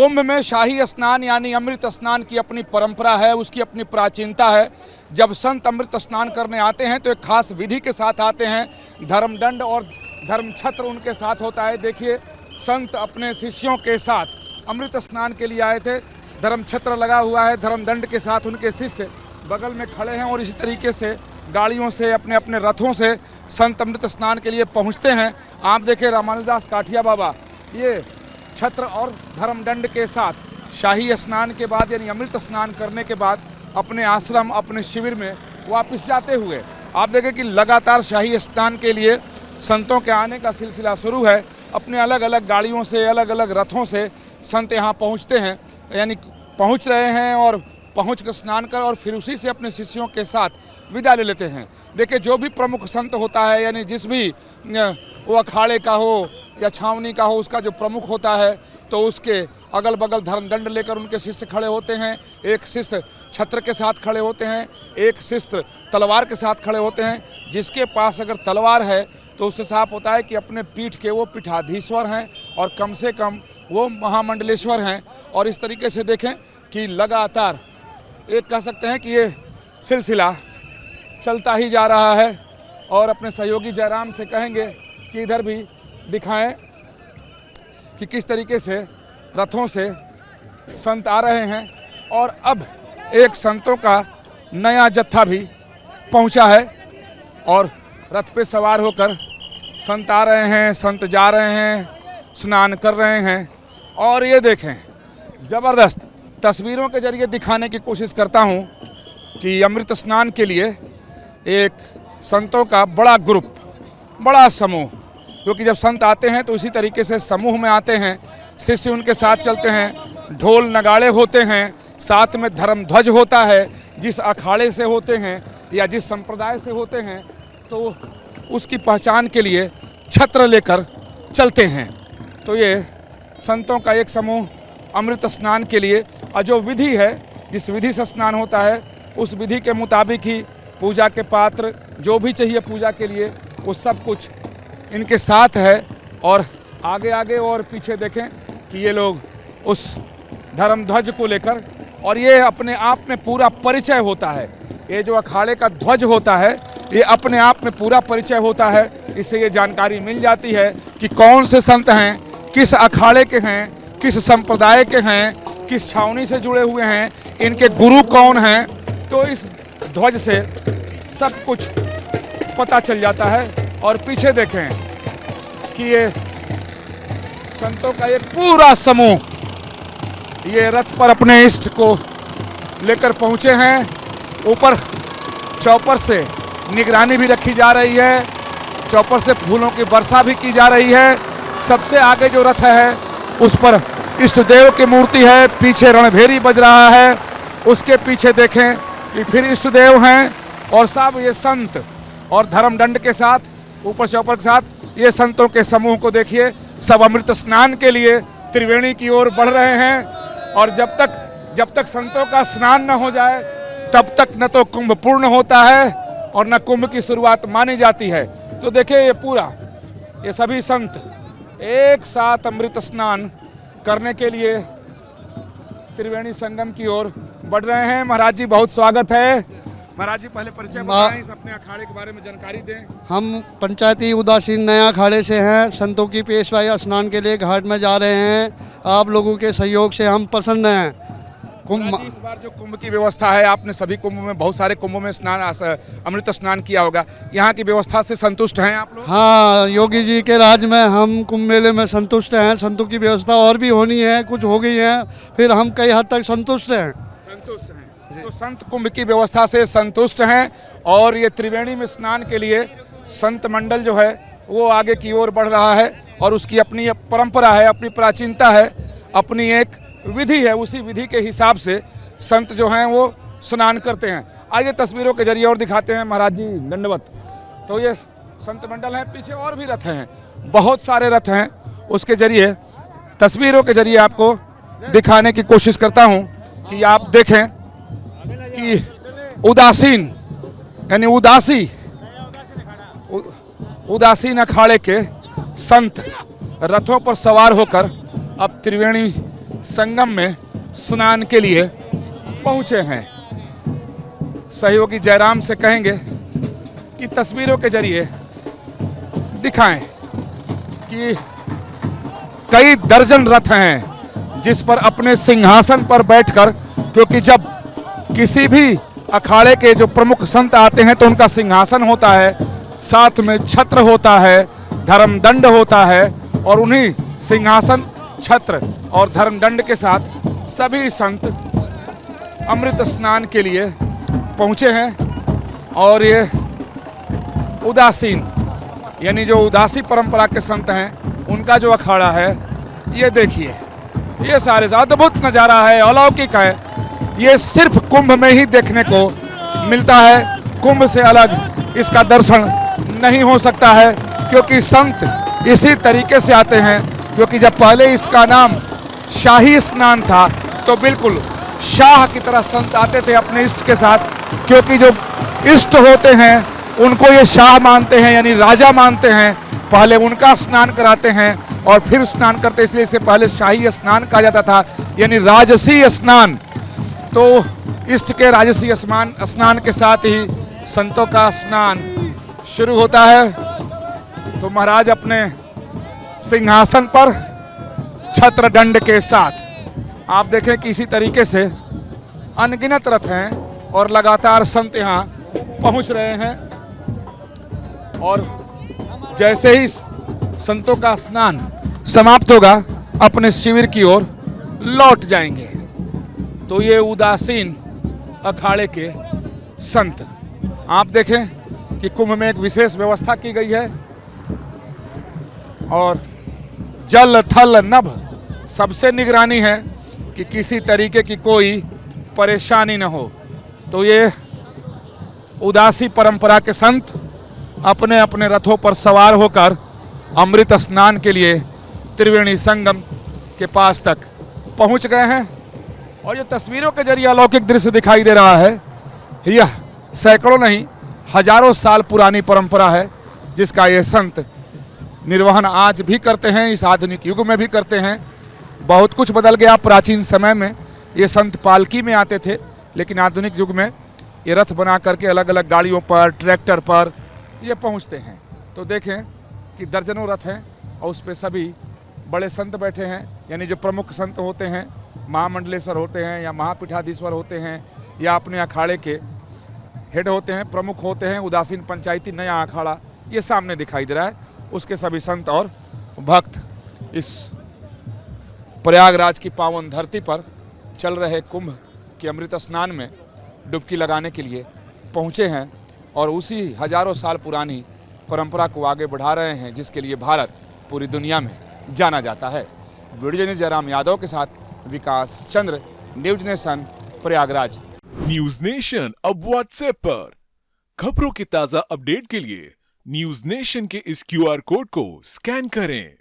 कुंभ में शाही स्नान यानी अमृत स्नान की अपनी परंपरा है, उसकी अपनी प्राचीनता है। जब संत अमृत स्नान करने आते हैं तो एक खास विधि के साथ आते हैं। धर्मदंड और धर्मछत्र उनके साथ होता है। देखिए, संत अपने शिष्यों के साथ अमृत स्नान के लिए आए थे। धर्मछत्र लगा हुआ है, धर्मदंड के साथ उनके शिष्य बगल में खड़े हैं और इसी तरीके से गाड़ियों से अपने अपने रथों से संत अमृत स्नान के लिए पहुंचते हैं। आप देखें, रामानुदास काठिया बाबा ये छत्र और धर्मदंड के साथ शाही स्नान के बाद यानी अमृत स्नान करने के बाद अपने आश्रम, अपने शिविर में वापस जाते हुए आप देखें कि लगातार शाही स्नान के लिए संतों के आने का सिलसिला शुरू है। अपने अलग अलग गाड़ियों से, अलग अलग रथों से संत यहाँ पहुँचते हैं, यानी पहुँच रहे हैं और पहुँच कर स्नान कर और फिर उसी से अपने शिष्यों के साथ विदा ले लेते हैं। देखिए, जो भी प्रमुख संत होता है यानी जिस भी वो अखाड़े का हो या छावनी का हो, उसका जो प्रमुख होता है तो उसके अगल बगल धर्मदंड लेकर उनके शिष्य खड़े होते हैं। एक शिष्य छत्र के साथ खड़े होते हैं, एक शिष्य तलवार के साथ खड़े होते हैं। जिसके पास अगर तलवार है तो उससे साफ होता है कि अपने पीठ के वो पीठाधीश्वर हैं और कम से कम वो महामंडलेश्वर हैं। और इस तरीके से देखें कि लगातार एक कह सकते हैं कि ये सिलसिला चलता ही जा रहा है। और अपने सहयोगी जयराम से कहेंगे कि इधर भी दिखाएं कि किस तरीके से रथों से संत आ रहे हैं। और अब एक संतों का नया जत्था भी पहुंचा है और रथ पे सवार होकर संत आ रहे हैं, संत जा रहे हैं, स्नान कर रहे हैं। और ये देखें, ज़बरदस्त तस्वीरों के जरिए दिखाने की कोशिश करता हूं कि अमृत स्नान के लिए एक संतों का बड़ा ग्रुप, बड़ा समूह, क्योंकि जब संत आते हैं तो इसी तरीके से समूह में आते हैं। शिष्य उनके साथ चलते हैं, ढोल नगाड़े होते हैं, साथ में धर्म ध्वज होता है। जिस अखाड़े से होते हैं या जिस संप्रदाय से होते हैं तो उसकी पहचान के लिए छत्र लेकर चलते हैं। तो ये संतों का एक समूह अमृत स्नान के लिए, और जो विधि है, जिस विधि से स्नान होता है उस विधि के मुताबिक ही पूजा के पात्र जो भी चाहिए पूजा के लिए वो सब कुछ इनके साथ है। और आगे आगे और पीछे देखें कि ये लोग उस धर्म ध्वज को लेकर, और ये अपने आप में पूरा परिचय होता है। ये जो अखाड़े का ध्वज होता है ये अपने आप में पूरा परिचय होता है। इससे ये जानकारी मिल जाती है कि कौन से संत हैं, किस अखाड़े के हैं, किस संप्रदाय के हैं, किस छावनी से जुड़े हुए हैं, इनके गुरु कौन हैं। तो इस ध्वज से सब कुछ पता चल जाता है। और पीछे देखें कि ये संतों का एक पूरा समूह ये रथ पर अपने इष्ट को लेकर पहुंचे हैं। ऊपर चौपर से निगरानी भी रखी जा रही है, चौपर से फूलों की वर्षा भी की जा रही है। सबसे आगे जो रथ है उस पर इष्ट देव की मूर्ति है, पीछे रणभेरी बज रहा है, उसके पीछे देखें कि फिर इष्ट देव हैं और सब ये संत और धर्मदंड के साथ, ऊपर चौपर के साथ ये संतों के समूह को देखिए। सब अमृत स्नान के लिए त्रिवेणी की ओर बढ़ रहे हैं। और जब तक संतों का स्नान न हो जाए तब तक न तो कुंभ पूर्ण होता है और न कुंभ की शुरुआत मानी जाती है। तो देखिए, ये पूरा ये सभी संत एक साथ अमृत स्नान करने के लिए त्रिवेणी संगम की ओर बढ़ रहे हैं। महाराज जी, बहुत स्वागत है। महाराज जी, पहले परिचय बताएं, इस अपने अखाड़े के बारे में जानकारी दें। हम पंचायती उदासीन नया अखाड़े से हैं। संतों की पेशवाई स्नान के लिए घाट में जा रहे हैं। आप लोगों के सहयोग से हम प्रसन्न हैं। कुंभ, इस बार जो कुंभ की व्यवस्था है, आपने सभी कुंभ में, बहुत सारे कुंभों में स्नान, अमृत स्नान किया होगा, यहाँ की व्यवस्था से संतुष्ट हैं आप लोग? हाँ, योगी जी के राज में हम कुंभ मेले में संतुष्ट हैं। संतों की व्यवस्था और भी होनी है, कुछ हो गई है, फिर हम कई हद तक संतुष्ट हैं। तो संत कुंभ की व्यवस्था से संतुष्ट हैं। और ये त्रिवेणी में स्नान के लिए संत मंडल जो है वो आगे की ओर बढ़ रहा है और उसकी अपनी परंपरा है, अपनी प्राचीनता है, अपनी एक विधि है। उसी विधि के हिसाब से संत जो हैं वो स्नान करते हैं। आइए तस्वीरों के जरिए और दिखाते हैं। महाराज जी, दंडवत। तो ये संत मंडल है, पीछे और भी रथ हैं, बहुत सारे रथ हैं। उसके जरिए, तस्वीरों के जरिए आपको दिखाने की कोशिश करता हूँ कि आप देखें कि उदासीन यानी उदासीन अखाड़े के संत रथों पर सवार होकर अब त्रिवेणी संगम में स्नान के लिए पहुंचे हैं। सहयोगी जयराम से कहेंगे कि तस्वीरों के जरिए दिखाएं कि कई दर्जन रथ हैं जिस पर अपने सिंहासन पर बैठकर, क्योंकि जब किसी भी अखाड़े के जो प्रमुख संत आते हैं तो उनका सिंहासन होता है, साथ में छत्र होता है, धर्मदंड होता है, और उन्हीं सिंहासन, छत्र और धर्मदंड के साथ सभी संत अमृत स्नान के लिए पहुंचे हैं। और ये उदासीन यानी जो उदासी परंपरा के संत हैं उनका जो अखाड़ा है, ये देखिए, ये सारे अद्भुत नज़ारा है, अलौकिक है। ये सिर्फ कुंभ में ही देखने को मिलता है, कुंभ से अलग इसका दर्शन नहीं हो सकता है, क्योंकि संत इसी तरीके से आते हैं। क्योंकि जब पहले इसका नाम शाही स्नान था तो बिल्कुल शाह की तरह संत आते थे अपने इष्ट के साथ, क्योंकि जो इष्ट होते हैं उनको ये शाह मानते हैं, यानी राजा मानते हैं। पहले उनका स्नान कराते हैं और फिर स्नान करते, इसलिए इसे पहले शाही स्नान कहा जाता था, यानी राजसी स्नान। तो इष्ट के राजसी स्नान के साथ ही संतों का स्नान शुरू होता है। तो महाराज अपने सिंहासन पर छत्र दंड के साथ, आप देखें कि इसी तरीके से अनगिनत रथ हैं और लगातार संत यहाँ पहुँच रहे हैं। और जैसे ही संतों का स्नान समाप्त होगा अपने शिविर की ओर लौट जाएंगे। तो ये उदासीन अखाड़े के संत, आप देखें कि कुंभ में एक विशेष व्यवस्था की गई है और जल थल नभ सबसे निगरानी है कि किसी तरीके की कोई परेशानी न हो। तो ये उदासी परंपरा के संत अपने अपने रथों पर सवार होकर अमृत स्नान के लिए त्रिवेणी संगम के पास तक पहुंच गए हैं। और ये तस्वीरों के जरिए अलौकिक दृश्य दिखाई दे रहा है। यह सैकड़ों नहीं हजारों साल पुरानी परंपरा है जिसका ये संत निर्वहन आज भी करते हैं, इस आधुनिक युग में भी करते हैं। बहुत कुछ बदल गया। प्राचीन समय में ये संत पालकी में आते थे, लेकिन आधुनिक युग में ये रथ बना करके अलग अलग गाड़ियों पर, ट्रैक्टर पर ये पहुंचते हैं। तो देखें कि दर्जनों रथ हैं और उस पर सभी बड़े संत बैठे हैं, यानी जो प्रमुख संत होते हैं, महामंडलेश्वर होते हैं या महापीठाधीश्वर होते हैं या अपने अखाड़े के हेड होते हैं, प्रमुख होते हैं। उदासीन पंचायती नया अखाड़ा ये सामने दिखाई दे रहा है, उसके सभी संत और भक्त इस प्रयागराज की पावन धरती पर चल रहे कुंभ के अमृत स्नान में डुबकी लगाने के लिए पहुँचे हैं और उसी हजारों साल पुरानी परंपरा को आगे बढ़ा रहे हैं जिसके लिए भारत पूरी दुनिया में जाना जाता है। वीडियो जर्नलिस्ट जयराम यादव के साथ Vikas Chandra, news nation, Prayagraj. News nation अब व्हाट्सएप पर खबरों की ताजा अपडेट के लिए न्यूज नेशन के इस QR कोड को स्कैन करें।